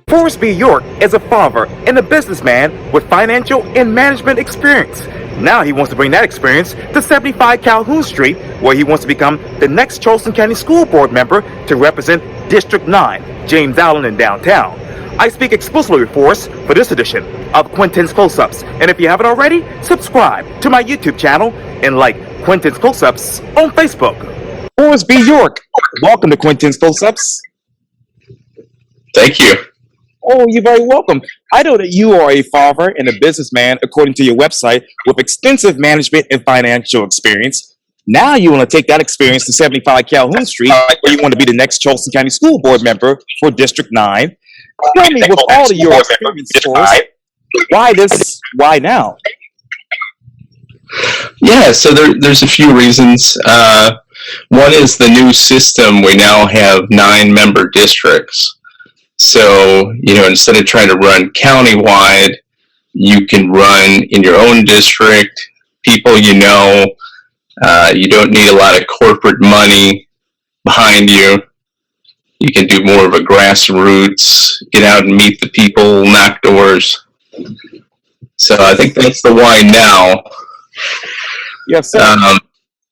Forrest Bjork is a father and a businessman with financial and management experience. Now he wants to bring that experience to 75 Calhoun Street, where he wants to become the next Charleston County School Board member to represent District 9, James Allen in downtown. I speak exclusively with Forrest for this edition of Quintin's Close-Ups. And if you haven't already, subscribe to my YouTube channel and like Quintin's Close-Ups on Facebook. Forrest Bjork, welcome to Quintin's Close-Ups. Thank you. Oh, you're very welcome. I know that you are a father and a businessman, according to your website, with extensive management and financial experience. Now you want to take that experience to 75 Calhoun Street, where you want to be the next Charleston County School Board member for District 9. Tell me, with all of your experience, Forrest, why this? Why now? Yeah, so there's a few reasons. One is the new system. We now have 9 member districts. So, instead of trying to run countywide, you can run in your own district, people you don't need a lot of corporate money behind you. You can do more of a grassroots, get out and meet the people, knock doors. So I think that's the why now. Yes, sir.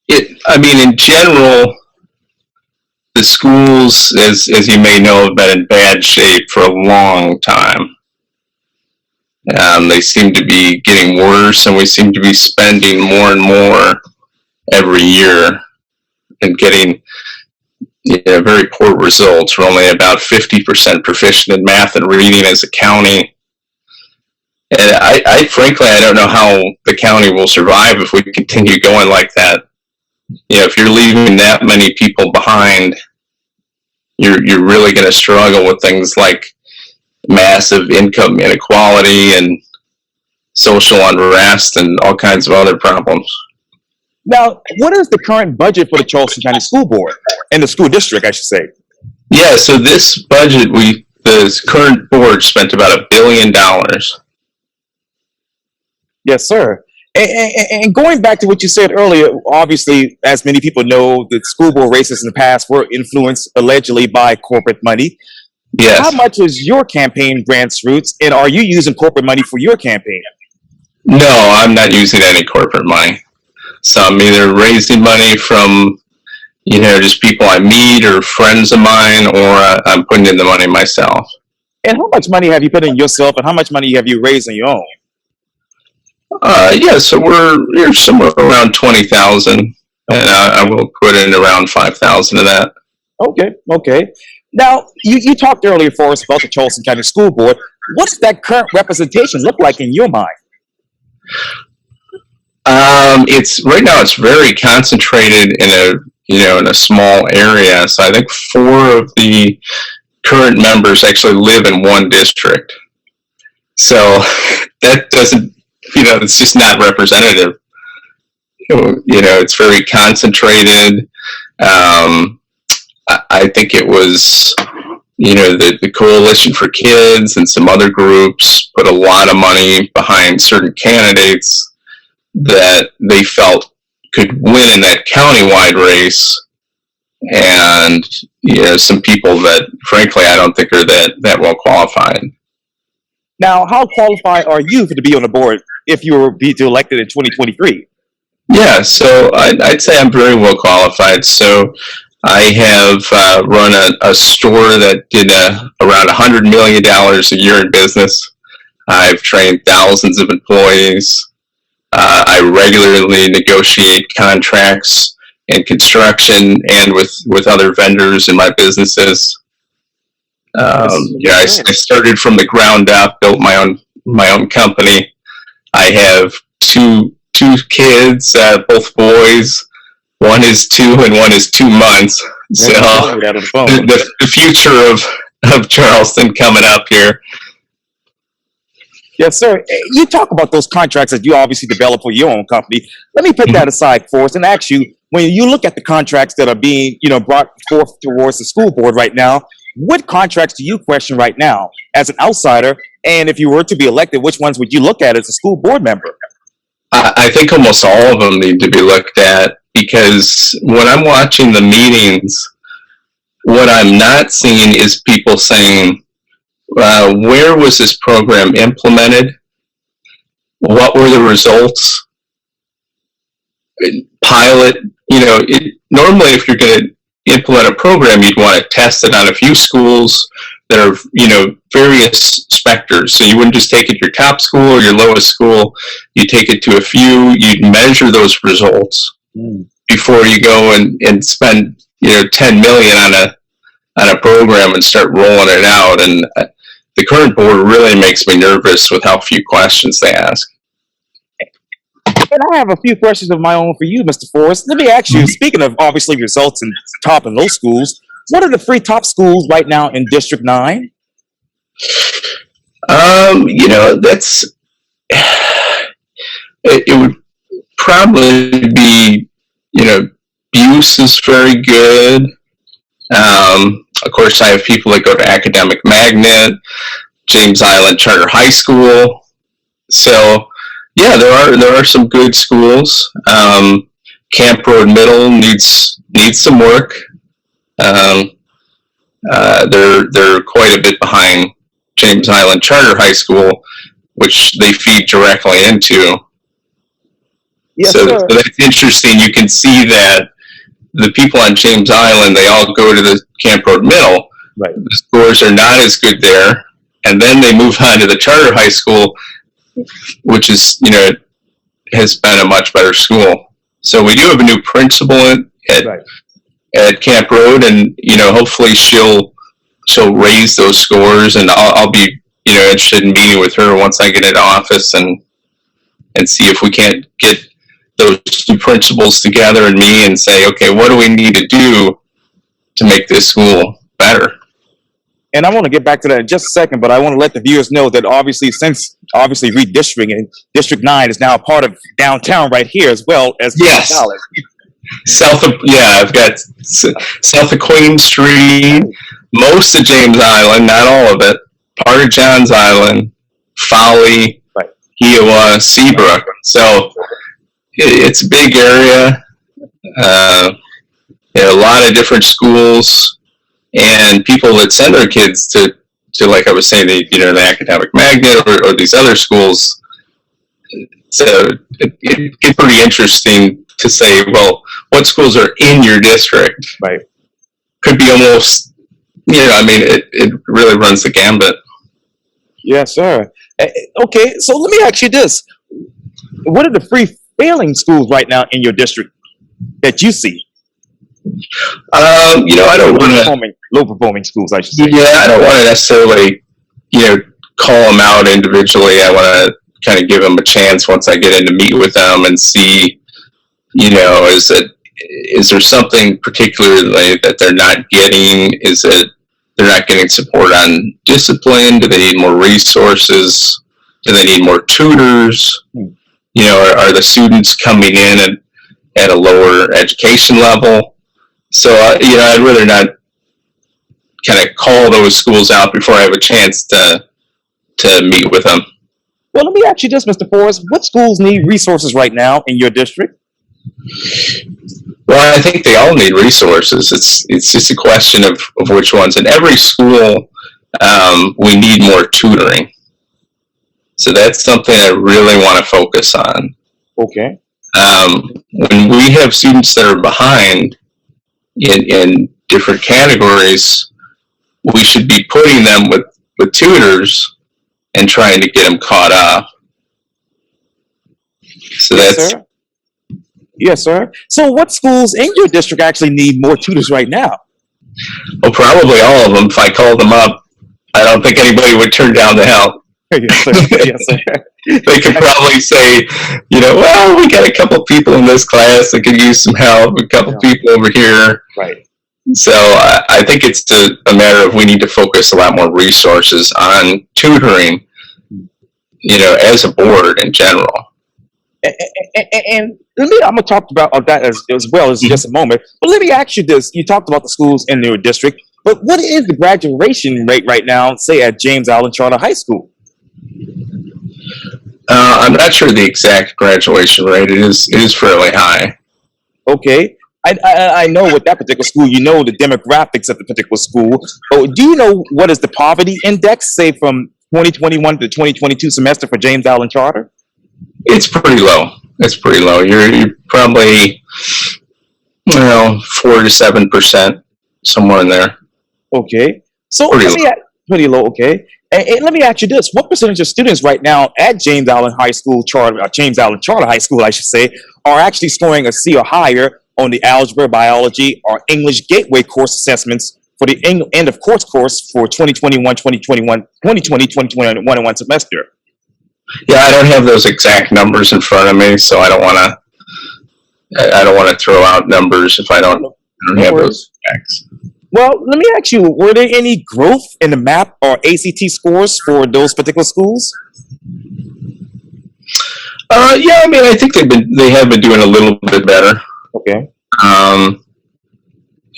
In general, the schools, as you may know, have been in bad shape for a long time. They seem to be getting worse, and we seem to be spending more and more every year and getting very poor results. We're only about 50% proficient in math and reading as a county. And I frankly, I don't know how the county will survive if we continue going like that. If you're leaving that many people behind, you're really going to struggle with things like massive income inequality and social unrest and all kinds of other problems. Now, what is the current budget for the Charleston County School Board and the school district, I should say? Yeah, so this budget, the current board spent about $1 billion. Yes, sir. And going back to what you said earlier, obviously, as many people know, the school board races in the past were influenced allegedly by corporate money. Yes. How much is your campaign grassroots, and are you using corporate money for your campaign? No, I'm not using any corporate money. So I'm either raising money from, just people I meet or friends of mine, or I'm putting in the money myself. And how much money have you put in yourself, and how much money have you raised on your own? So we're somewhere around 20,000, and I will put in around 5,000 of that. Okay. Now, you talked earlier, Forrest, about the Charleston County School Board. What does that current representation look like in your mind? Right now it's very concentrated in a small area. So I think 4 of the current members actually live in one district. So that doesn't, it's just not representative. It's very concentrated. I think it was, the Coalition for Kids and some other groups put a lot of money behind certain candidates that they felt could win in that countywide race. And, some people that, frankly, I don't think are that well qualified. Now, how qualified are you to be on the board if you were be elected in 2023? Yeah, so I'd say I'm very well qualified. So I have run a store that did around $100 million a year in business. I've trained thousands of employees. I regularly negotiate contracts in construction and with other vendors in my businesses. I started from the ground up, built my own company. I have two kids, both boys. One is 2 and one is 2 months. So the future of Charleston coming up here. Yes, sir. You talk about those contracts that you obviously develop for your own company. Let me put that aside for us and ask you, when you look at the contracts that are being, brought forth towards the school board right now, what contracts do you question right now as an outsider? And if you were to be elected, which ones would you look at as a school board member? I think almost all of them need to be looked at, because when I'm watching the meetings, what I'm not seeing is people saying, Where was this program implemented? What were the results? Pilot, normally if you're going to implement a program, you'd want to test it on a few schools that are, various specters. So you wouldn't just take it to your top school or your lowest school. You take it to a few, you'd measure those results before you go and spend, 10 million on a program and start rolling it out. And the current board really makes me nervous with how few questions they ask. And I have a few questions of my own for you, Mr. Forrest. Let me ask you, speaking of obviously results in top and low schools, what are the three top schools right now in District 9? That's, it would probably be, Buse is very good. Of course, I have people that go to Academic Magnet, James Island Charter High School. So, yeah, there are some good schools. Camp Road Middle needs some work. They're quite a bit behind James Island Charter High School, which they feed directly into. Yes, so that's interesting. You can see that the people on James Island, they all go to the Camp Road Middle. Right. The scores are not as good there, and then they move on to the Charter High School, which is, has been a much better school. So we do have a new principal at Camp Road, and hopefully she'll raise those scores, and I'll be interested in meeting with her once I get into office and see if we can't get those two principals together and me and say, okay, what do we need to do to make this school better? And I want to get back to that in just a second, but I want to let the viewers know that since redistricting, and District 9 is now a part of downtown right here as well as yes. College. I've got south of Queen Street, most of James Island, not all of it, part of Johns Island, Folly, right. Kiowa, Seabrook. So it's a big area. A lot of different schools and people that send their kids to like I was saying, the Academic Magnet or these other schools. So it gets pretty interesting to say, well, what schools are in your district? Right. Could be almost, it really runs the gambit. Yes, sir. Okay, so let me ask you this. What are the three failing schools right now in your district that you see? I don't want to... Low-performing schools, I should say. Yeah, I don't want to necessarily, call them out individually. I want to kind of give them a chance once I get in to meet with them and see, is there something particularly that they're not getting? Is it they're not getting support on discipline? Do they need more resources? Do they need more tutors? Are the students coming in at a lower education level? So, I'd rather not kind of call those schools out before I have a chance to meet with them. Well, let me ask you this, Mr. Forrest. What schools need resources right now in your district? Well, I think they all need resources. It's just a question of which ones. In every school, we need more tutoring. So that's something I really want to focus on. Okay. When we have students that are behind in different categories, we should be putting them with tutors and trying to get them caught up. So that's... Sir. Yes, sir. So what schools in your district actually need more tutors right now? Well, probably all of them. If I called them up, I don't think anybody would turn down the help. Yes, sir. Yes, sir. They could probably say, well, we got a couple people in this class that could use some help, a couple people over here. Right. So I think it's a matter of we need to focus a lot more resources on tutoring, as a board in general. And I'm going to talk about that as well as just a moment. But let me ask you this. You talked about the schools in your district, but what is the graduation rate right now, say, at James Island Charter High School? I'm not sure the exact graduation rate. It is fairly high. Okay. I know with that particular school, you know the demographics of the particular school. Oh, do you know what is the poverty index, say from 2021 to 2022 semester for James Allen Charter? It's pretty low. It's pretty low. You're probably, 4 to 7%, somewhere in there. Okay, so Pretty low. pretty low. Okay, and let me ask you this: what percentage of students right now at James Allen High School Charter, James Allen Charter High School, I should say, are actually scoring a C or higher on the algebra, biology, or English gateway course assessments for the end of course for 2021 semester? Yeah, I don't have those exact numbers in front of me, so I don't want to throw out numbers if I don't have those facts. Well, let me ask you: were there any growth in the MAP or ACT scores for those particular schools? Yeah, I mean, I think they have been doing a little bit better. Okay.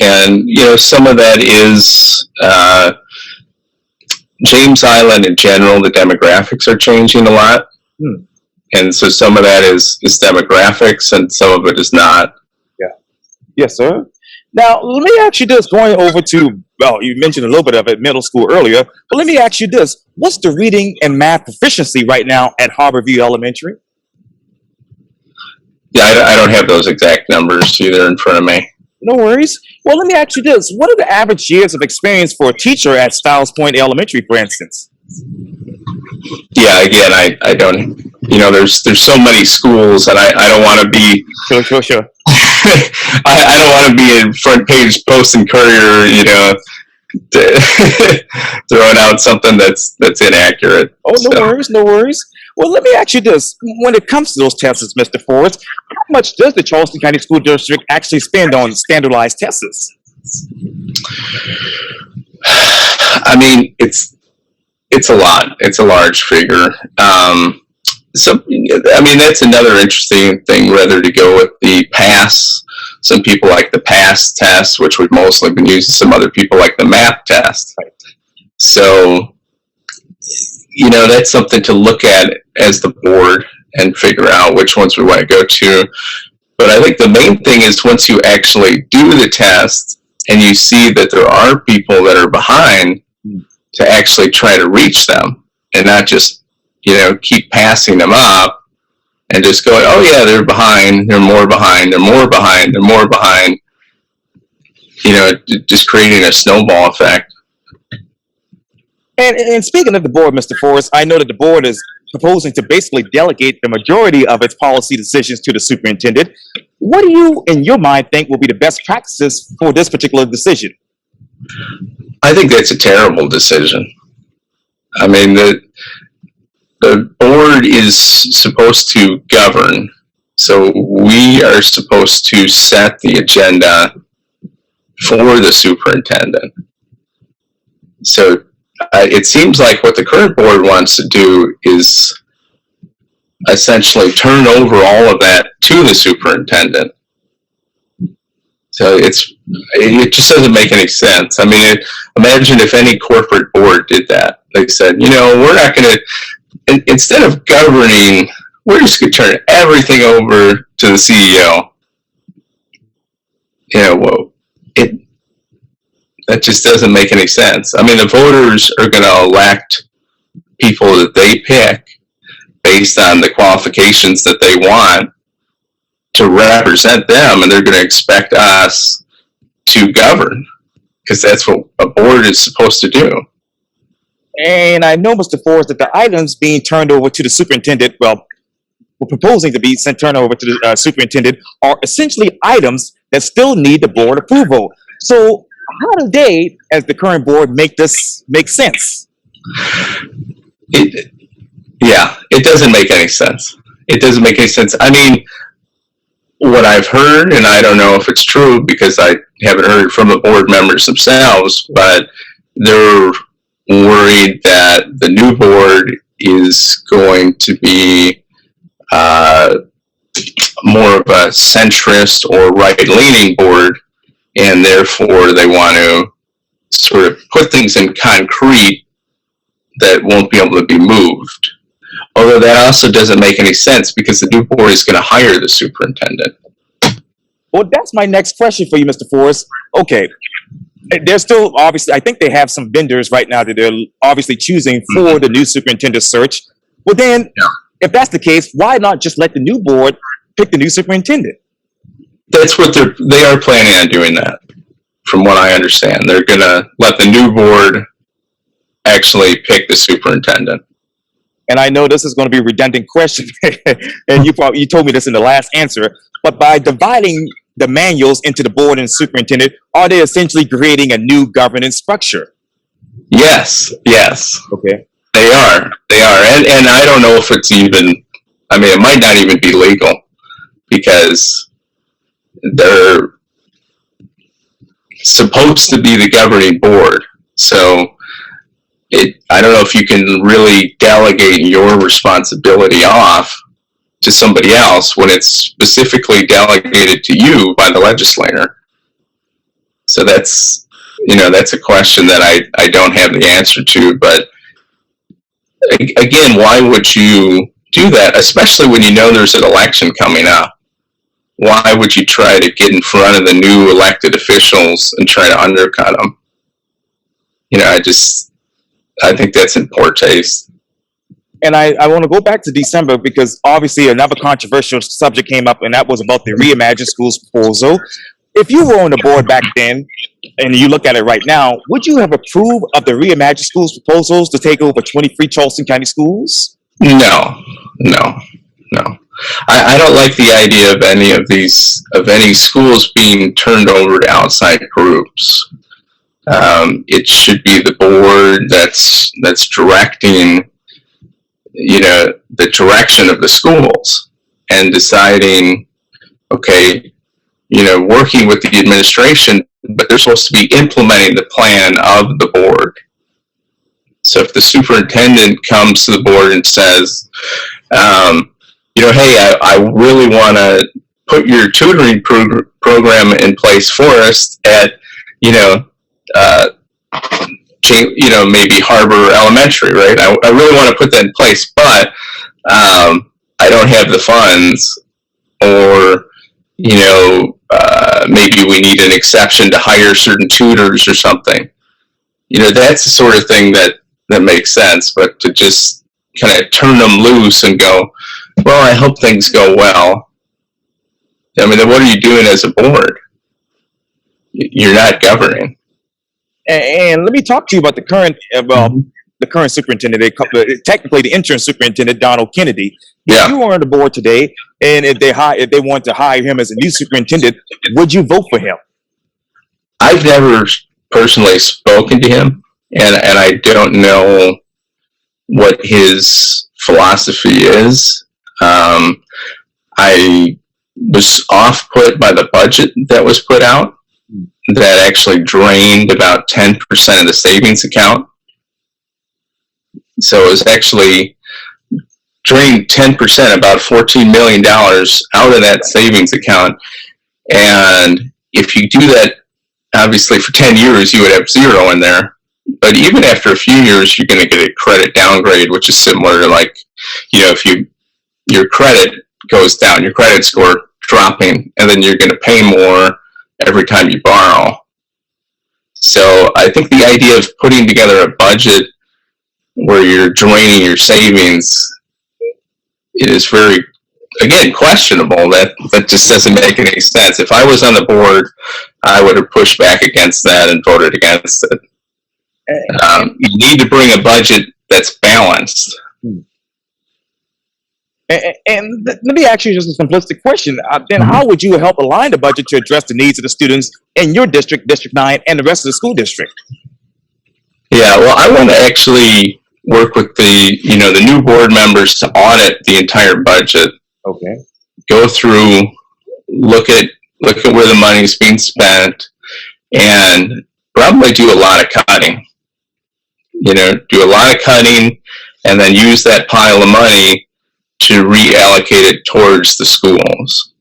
And some of that is James Island in general. The demographics are changing a lot, and so some of that is demographics, and some of it is not. Yeah. Yes, sir. Now, let me ask you this, going over to, well, you mentioned a little bit of it, middle school earlier, but let me ask you this. What's the reading and math proficiency right now at Harborview Elementary? Yeah, I don't have those exact numbers either in front of me. No worries. Well, let me ask you this. What are the average years of experience for a teacher at Stiles Point Elementary, for instance? Yeah, again, I don't, there's so many schools, and I don't want to be... Sure. I don't want to be in front page Post and Courier, throwing out something that's inaccurate. Oh, no worries. Well, let me ask you this. When it comes to those tests, Mr. Forrest, how much does the Charleston County School District actually spend on standardized tests? I mean, it's a lot. It's a large figure. So, I mean, that's another interesting thing, whether to go with the PASS. Some people like the PASS test, which we've mostly been using. Some other people like the MAP test. So, that's something to look at as the board and figure out which ones we want to go to. But I think the main thing is once you actually do the test and you see that there are people that are behind, to actually try to reach them and not just keep passing them up and just going, oh yeah, they're behind, they're more behind, they're more behind, they're more behind, just creating a snowball effect. And speaking of the board, Mr. Forrest, I know that the board is proposing to basically delegate the majority of its policy decisions to the superintendent. What do you, in your mind, think will be the best practices for this particular decision? I think that's a terrible decision. I mean, the board is supposed to govern, so we are supposed to set the agenda for the superintendent. So it seems like what the current board wants to do is essentially turn over all of that to the superintendent. So it just doesn't make any sense. I mean, imagine if any corporate board did that. They said, we're not going to, instead of governing, we're just going to turn everything over to the CEO. That just doesn't make any sense. I mean, the voters are going to elect people that they pick based on the qualifications that they want to represent them, and they're going to expect us to govern because that's what a board is supposed to do. And I know, Mr. Forrest, that the items being turned over to the superintendent, well, we're proposing to be turned over to the superintendent, are essentially items that still need the board approval. So how do they, as the current board, make this make sense? It doesn't make any sense. It doesn't make any sense. I mean, what I've heard, and I don't know if it's true because I haven't heard from the board members themselves, but they're worried that the new board is going to be more of a centrist or right-leaning board, and therefore they want to sort of put things in concrete that won't be able to be moved. Although that also doesn't make any sense because the new board is going to hire the superintendent. Well, that's my next question for you, Mr. Forrest. Okay, they're still obviously, I think they have some vendors right now that they're obviously choosing for Mhm. the new superintendent search. Well, then, Yeah. if that's the case, why not just let the new board pick the new superintendent? That's what they are planning on doing that, from what I understand. They're going to let the new board actually pick the superintendent. And I know this is going to be a redundant question, and you told me this in the last answer. But by dividing the manuals into the board and superintendent, are they essentially creating a new governance structure? Yes, yes, Okay. they are. They are. And I don't know if it's even, I mean, it might not even be legal because they're supposed to be the governing board. So I don't know if you can really delegate your responsibility off to somebody else when it's specifically delegated to you by the legislator. So that's, that's a question that I don't have the answer to. But again, why would you do that, especially when you know there's an election coming up? Why would you try to get in front of the new elected officials and try to undercut them? I think that's in poor taste. And I want to go back to December because obviously another controversial subject came up, and that was about the Reimagine Schools proposal. If you were on the board back then and you look at it right now, would you have approved of the Reimagine Schools proposals to take over 23 Charleston County schools? No, no, no. I don't like the idea of any schools being turned over to outside groups. It should be the board that's directing, the direction of the schools and deciding, okay, working with the administration, but they're supposed to be implementing the plan of the board. So if the superintendent comes to the board and says, hey, I really want to put your tutoring program in place for us at, maybe Harbor Elementary, right? I really want to put that in place, but I don't have the funds, or maybe we need an exception to hire certain tutors or something. That's the sort of thing that makes sense. But to just kind of turn them loose and go, well, I hope things go well. I mean, then what are you doing as a board? You're not governing. And let me talk to you about the current, the current superintendent. Technically, the interim superintendent, Donald Kennedy. Yeah. If you were on the board today, and if they want to hire him as a new superintendent, would you vote for him? I've never personally spoken to him, and I don't know what his philosophy is. I was off-put by the budget that was put out, that actually drained about 10% of the savings account. So it was actually drained 10%, about $14 million out of that savings account. And if you do that, obviously for 10 years, you would have zero in there. But even after a few years, you're going to get a credit downgrade, which is similar to if your credit goes down, your credit score dropping, and then you're going to pay more every time you borrow. So I think the idea of putting together a budget where you're draining your savings is very, again, questionable. That just doesn't make any sense. If I was on the board, I would have pushed back against that and voted against it. You need to bring a budget that's balanced. And let me ask you just a simplistic question. Then how would you help align the budget to address the needs of the students in your district, District 9, and the rest of the school district? Yeah, well, I want to actually work with the new board members to audit the entire budget. Okay. Go through, look at where the money is being spent, and probably do a lot of cutting. Do a lot of cutting, and then use that pile of money to reallocate it towards the schools.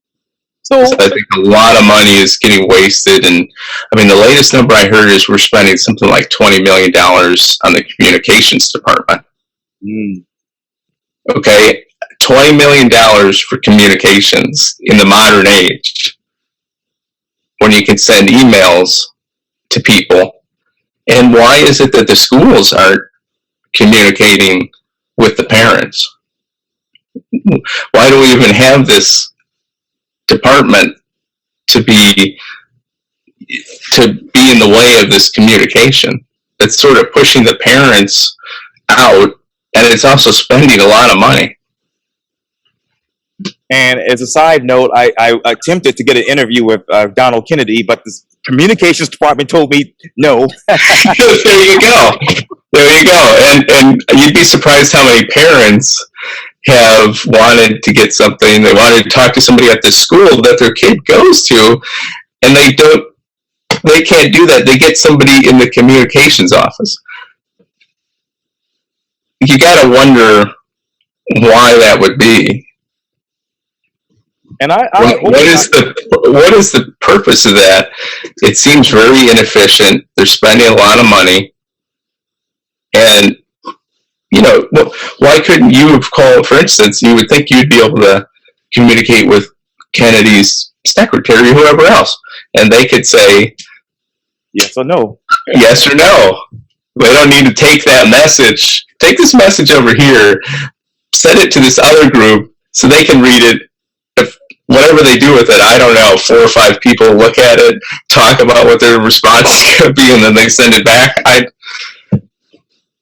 So I think a lot of money is getting wasted. And I mean, the latest number I heard is we're spending something like $20 million on the communications department. Okay, $20 million for communications in the modern age. when you can send emails to people? And why is it that the schools aren't communicating with the parents? Why do we even have this department to be in the way of this communication? That's sort of pushing the parents out, and it's also spending a lot of money. And as a side note, I attempted to get an interview with Donald Kennedy, but the communications department told me no. There you go. There you go. And you'd be surprised how many parents have wanted to get something. They wanted to talk to somebody at the school that their kid goes to, and they can't do that. They get somebody in the communications office. You got to wonder why that would be. And what is the purpose of that? It seems very inefficient. They're spending a lot of money, and why couldn't you have called? For instance, you would think you'd be able to communicate with Kennedy's secretary or whoever else, and they could say yes or no. Yes or no. They don't need to take that message. Take this message over here, send it to this other group so they can read it. Whatever they do with it, I don't know. 4 or 5 people look at it, talk about what their response is going to be, and then they send it back. I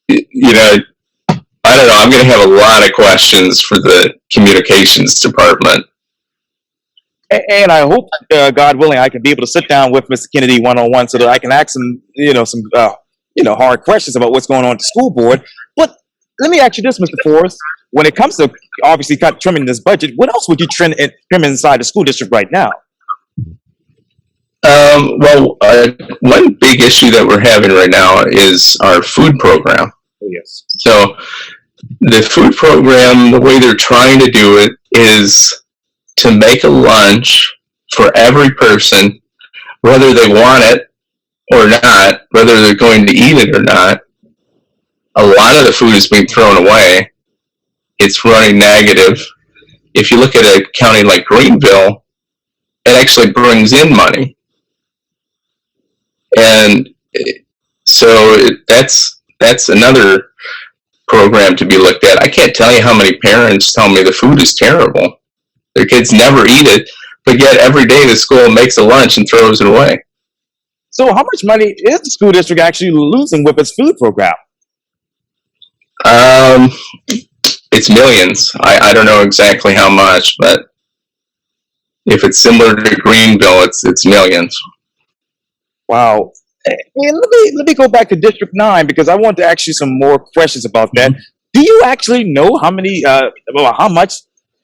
don't know. I'm going to have a lot of questions for the communications department. And I hope, God willing, I can be able to sit down with Mr. Kennedy one-on-one so that I can ask him, some hard questions about what's going on at the school board. But let me ask you this, Mr. Forrest. When it comes to obviously trimming this budget, what else would you trim inside the school district right now? One big issue that we're having right now is our food program. Oh, yes. So the food program, the way they're trying to do it is to make a lunch for every person, whether they want it or not, whether they're going to eat it or not. A lot of the food is being thrown away. It's running negative. If you look at a county like Greenville, it actually brings in money. And so that's another program to be looked at. I can't tell you how many parents tell me the food is terrible. Their kids never eat it, but yet every day the school makes a lunch and throws it away. So how much money is the school district actually losing with its food program? It's millions. I don't know exactly how much, but if it's similar to Greenville, it's millions. Wow. And let me go back to District 9 because I want to ask you some more questions about that. Do you actually know how much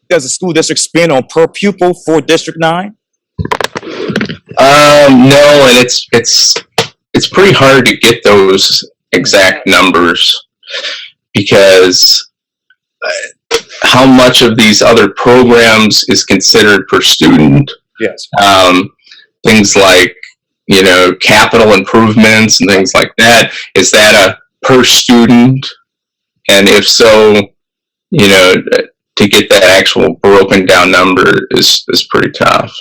does the school district spend on per pupil for District 9? No, and it's pretty hard to get those exact numbers because how much of these other programs is considered per student? Yes. Things like capital improvements and things like that. Is that a per student? And if so, to get that actual broken down number is pretty tough.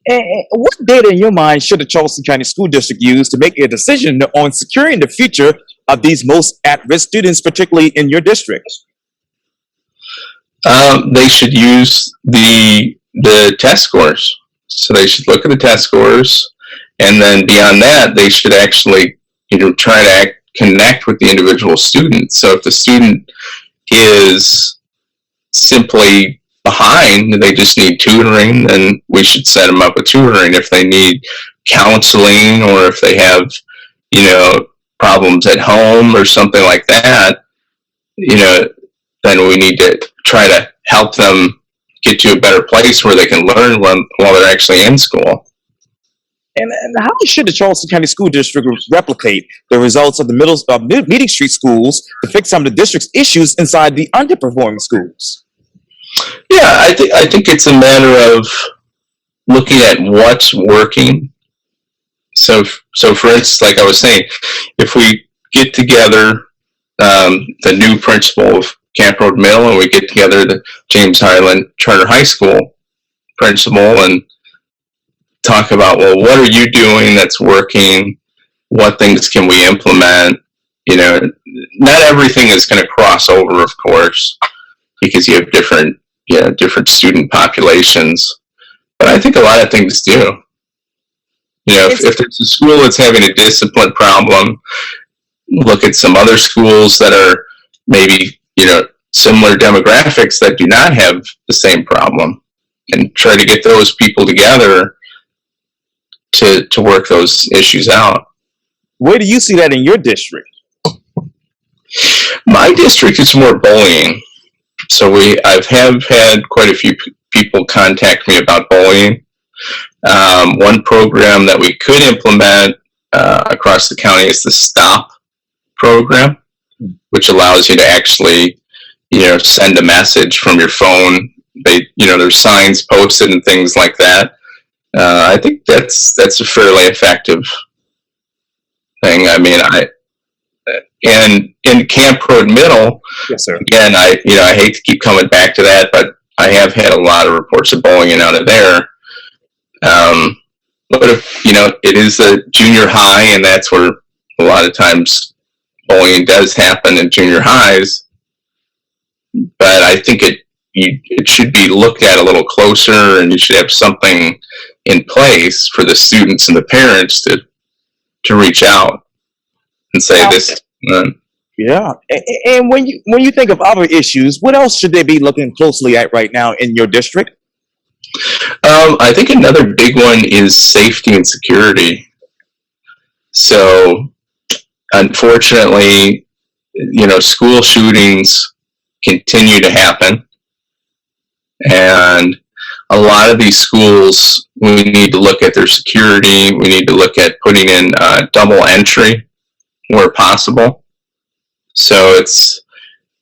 And what data in your mind should the Charleston County School District use to make a decision on securing the future of these most at-risk students, particularly in your district? They should use the test scores. So they should look at the test scores, and then beyond that, they should actually try to connect with the individual student. So if the student is simply behind, they just need tutoring, then we should set them up with tutoring. If they need counseling or if they have, problems at home or something like that, then we need to try to help them get to a better place where they can learn while they're actually in school. And how should the Charleston County School District replicate the results of the Meeting Street schools to fix some of the district's issues inside the underperforming schools? Yeah, I think it's a matter of looking at what's working. So for instance, like I was saying, if we get together the new principal of Camp Road Mill and we get together the James Highland Charter High School principal and talk about, well, what are you doing that's working? What things can we implement? You know, not everything is going to cross over, of course, because you have different student populations. But I think a lot of things do. You know, if there's a school that's having a discipline problem, look at some other schools that are maybe, similar demographics that do not have the same problem, and try to get those people together to work those issues out. Where do you see that in your district? My district is more bullying. So I've had quite a few people contact me about bullying. One program that we could implement across the county is the STOP program, which allows you to actually, send a message from your phone. There's signs posted and things like that. I think that's a fairly effective thing. I mean, and in Camp Road Middle, yes, sir. Again, I hate to keep coming back to that, but I have had a lot of reports of bullying out of there. But if, it is a junior high, and that's where a lot of times bullying does happen in junior highs. But I think it should be looked at a little closer, and you should have something in place for the students and the parents to reach out and say this. Yeah, and when you think of other issues, what else should they be looking closely at right now in your district? I think another big one is safety and security. So, unfortunately, school shootings continue to happen, and a lot of these schools, we need to look at their security. We need to look at putting in double entry where possible. So it's,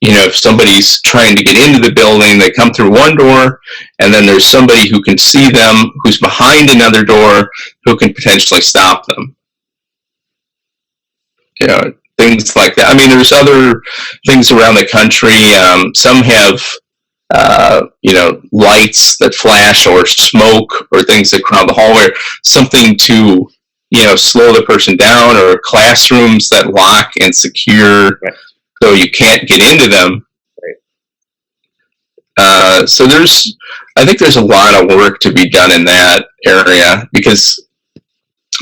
if somebody's trying to get into the building, they come through one door, and then there's somebody who can see them, who's behind another door, who can potentially stop them. Things like that. I mean, there's other things around the country. Some have, lights that flash, or smoke, or things that crowd the hallway, something to, slow the person down, or classrooms that lock and secure, so you can't get into them. So I think there's a lot of work to be done in that area, because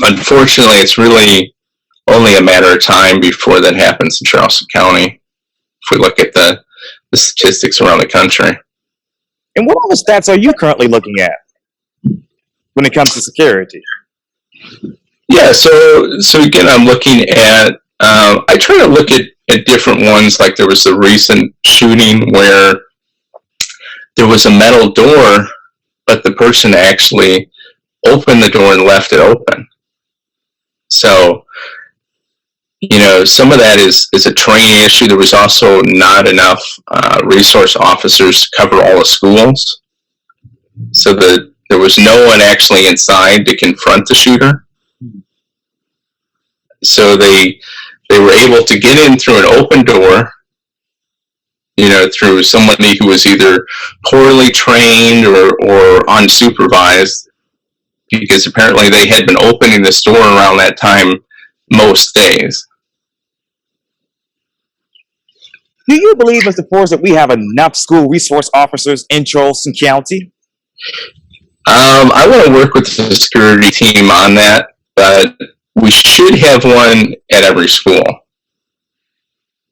unfortunately it's really only a matter of time before that happens in Charleston County, if we look at the statistics around the country. And what other stats are you currently looking at when it comes to security? Yeah, so again, I'm looking at, I try to look at different ones. Like there was a recent shooting where there was a metal door, but the person actually opened the door and left it open. So, some of that is a training issue. There was also not enough resource officers to cover all the schools. So there was no one actually inside to confront the shooter. So they were able to get in through an open door, through somebody who was either poorly trained or unsupervised, because apparently they had been opening the store around that time most days. Do you believe, Mr. Forrest, that we have enough school resource officers in Charleston County? I want to work with the security team on that, but we should have one at every school.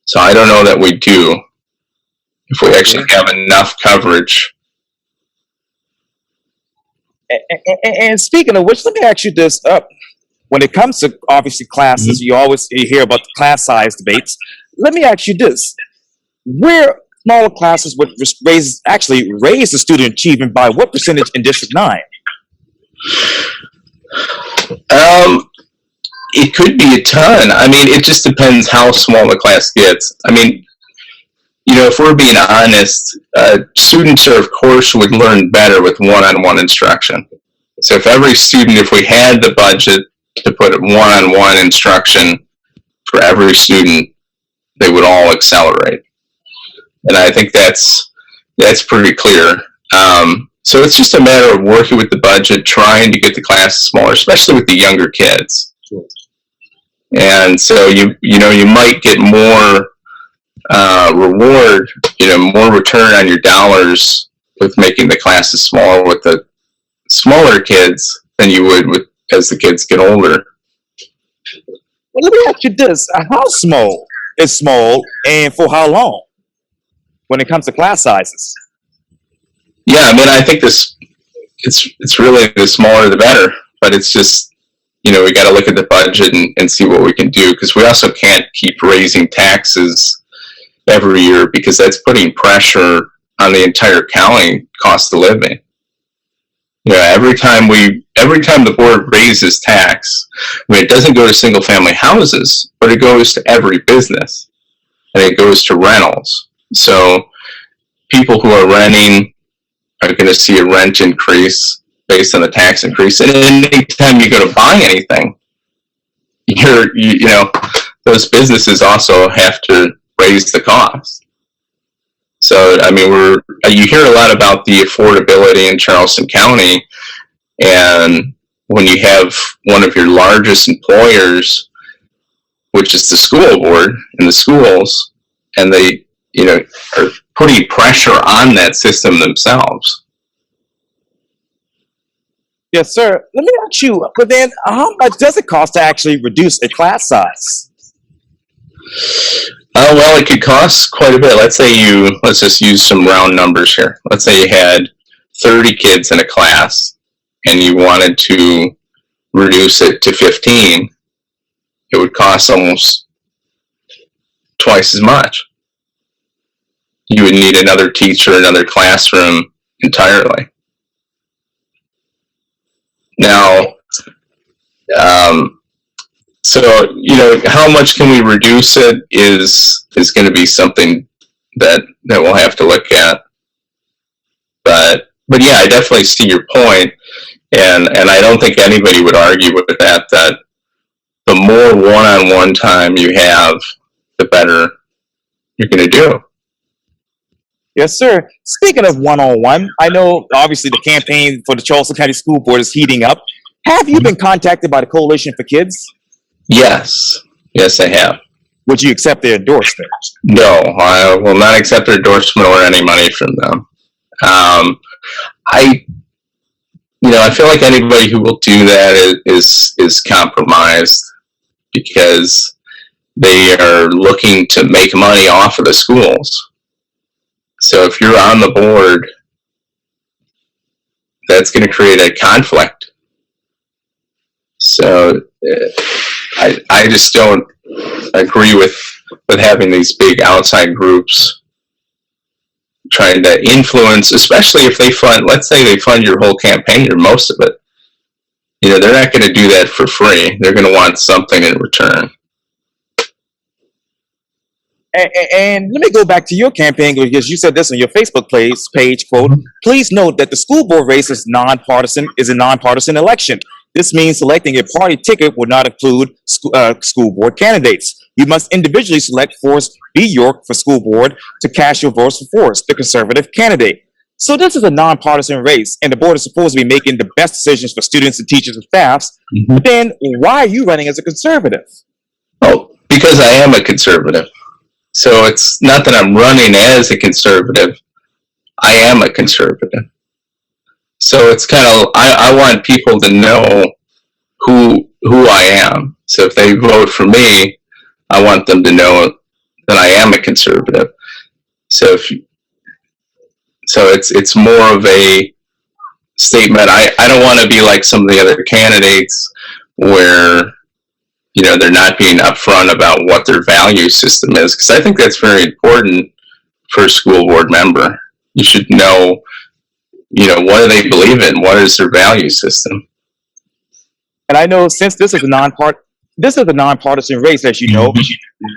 So I don't know that we do, if we actually have enough coverage. And speaking of which, let me ask you this. When it comes to, obviously, classes, you hear about the class size debates. Let me ask you this. Where smaller classes would raise the student achievement by what percentage in District 9? It could be a ton. I mean, it just depends how small the class gets. I mean, if we're being honest, students of course would learn better with one-on-one instruction. So if we had the budget to put one-on-one instruction for every student, they would all accelerate. And I think that's pretty clear. So it's just a matter of working with the budget, trying to get the classes smaller, especially with the younger kids. Sure. And so you might get more reward, more return on your dollars with making the classes smaller with the smaller kids than you would with as the kids get older. Well, let me ask you this: how small is small, and for how long? When it comes to class sizes. Yeah, I mean, I think it's really the smaller the better, but it's just, we got to look at the budget and see what we can do, because we also can't keep raising taxes every year, because that's putting pressure on the entire county cost of living. Every time the board raises tax, I mean, it doesn't go to single family houses, but it goes to every business, and it goes to rentals. So people who are renting are going to see a rent increase based on the tax increase. And anytime you go to buy anything, those businesses also have to raise the cost. So, I mean, you hear a lot about the affordability in Charleston County, and when you have one of your largest employers, which is the school board and the schools, and they, are putting pressure on that system themselves. Yes, sir. Let me ask you, but then how much does it cost to actually reduce a class size? Well, it could cost quite a bit. Let's just use some round numbers here. Let's say you had 30 kids in a class and you wanted to reduce it to 15. It would cost almost twice as much. You would need another teacher, another classroom entirely. Now, so, how much can we reduce it is going to be something that we'll have to look at. But yeah, I definitely see your point, and I don't think anybody would argue with that the more one-on-one time you have, the better you're going to do. Yes, sir. Speaking of one-on-one, I know obviously the campaign for the Charleston County School Board is heating up. Have you been contacted by the Coalition for Kids? Yes, I have. Would you accept their endorsement? No, I will not accept their endorsement or any money from them. I feel like anybody who will do that is compromised, because they are looking to make money off of the schools. So if you're on the board, that's going to create a conflict. So I just don't agree with having these big outside groups trying to influence, especially if they fund, let's say they fund your whole campaign or most of it. They're not going to do that for free. They're going to want something in return. And let me go back to your campaign, because you said this on your Facebook page, quote, "Please note that the school board race is a nonpartisan election. This means selecting a party ticket would not include school board candidates. You must individually select Forrest Bjork for school board to cast your votes for Forrest, the conservative candidate. So this is a nonpartisan race, and the board is supposed to be making the best decisions for students and teachers and staffs. Mm-hmm. But then why are you running as a conservative?" Oh, because I am a conservative. So it's not that I'm running as a conservative. I am a conservative. So it's kind of, I want people to know who I am. So if they vote for me, I want them to know that I am a conservative. So it's more of a statement. I don't want to be like some of the other candidates where they're not being upfront about what their value system is, because I think that's very important for a school board member. You should know, what do they believe in? What is their value system? And I know, since this is a nonpartisan race, as you know,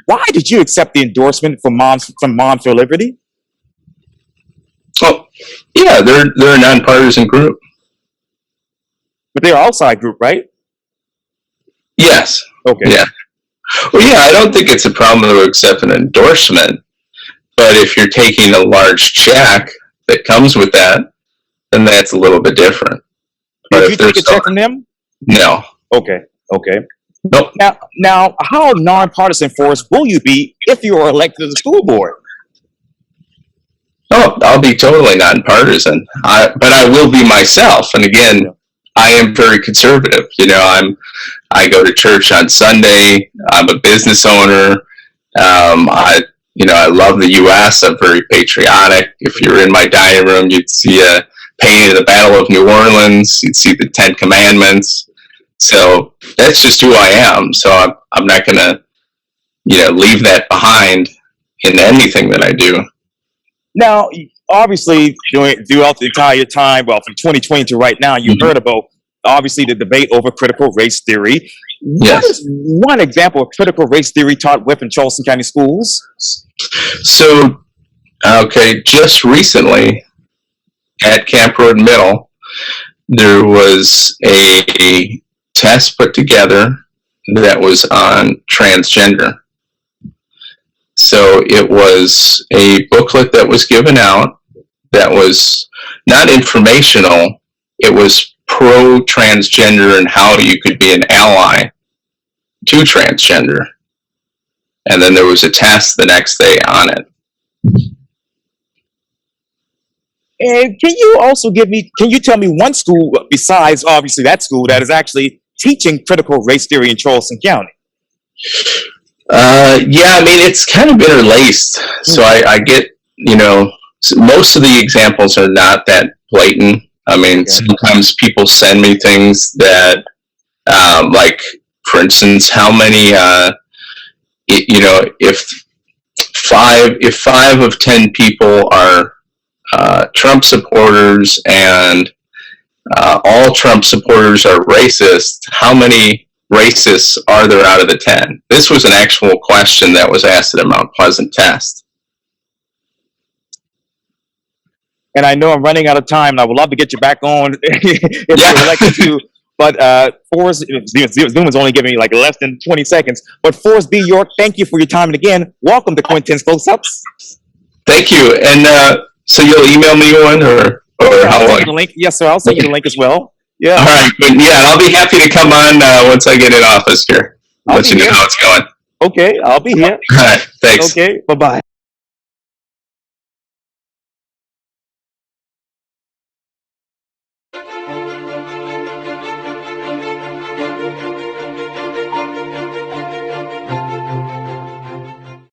why did you accept the endorsement from Moms for Liberty? Oh, yeah, they're a nonpartisan group. But they're an outside group, right? Yes. Okay. Yeah. Well, yeah, I don't think it's a problem to accept an endorsement, but if you're taking a large check that comes with that, then that's a little bit different. But Did you if take a there's check from them? no, Okay. nope. Now, how nonpartisan, Forrest, will you be if you are elected to the school board? Oh, I'll be totally nonpartisan. But I will be myself. And again, I am very conservative. I go to church on Sunday. I'm a business owner. I love the U.S. I'm very patriotic. If you're in my dining room, you'd see a painting of the Battle of New Orleans. You'd see the Ten Commandments. So that's just who I am. So I'm not going to, leave that behind in anything that I do. Now, obviously, throughout the entire time, well, from 2020 to right now, you heard about, obviously, the debate over critical race theory. Yes. What is one example of critical race theory taught with in Charleston County schools? So, just recently at Camp Road Middle, there was a test put together that was on transgender. So it was a booklet that was given out that was not informational, it was pro-transgender and how you could be an ally to transgender. And then there was a test the next day on it. And can you tell me one school besides obviously that school that is actually teaching critical race theory in Charleston County? It's kind of interlaced. So I get, most of the examples are not that blatant. Sometimes people send me things that, like, for instance, how many, if 5 of 10 people are Trump supporters and all Trump supporters are racist, how many racists are there out of the 10? This was an actual question that was asked at a Mount Pleasant test. And I know I'm running out of time, and I would love to get you back on if you're elected to. But Forrest, Zoom is only giving me like less than 20 seconds. But Forrest Bjork, thank you for your time. And again, welcome to Quintin's Close-Ups. Thank you. And so you'll email me one or how long? The link. Yes, sir. I'll send you the link as well. Yeah. All right. But yeah, I'll be happy to come on once I get in office here. Let you know how it's going. Okay, I'll be here. All right. Thanks. Okay. Bye-bye.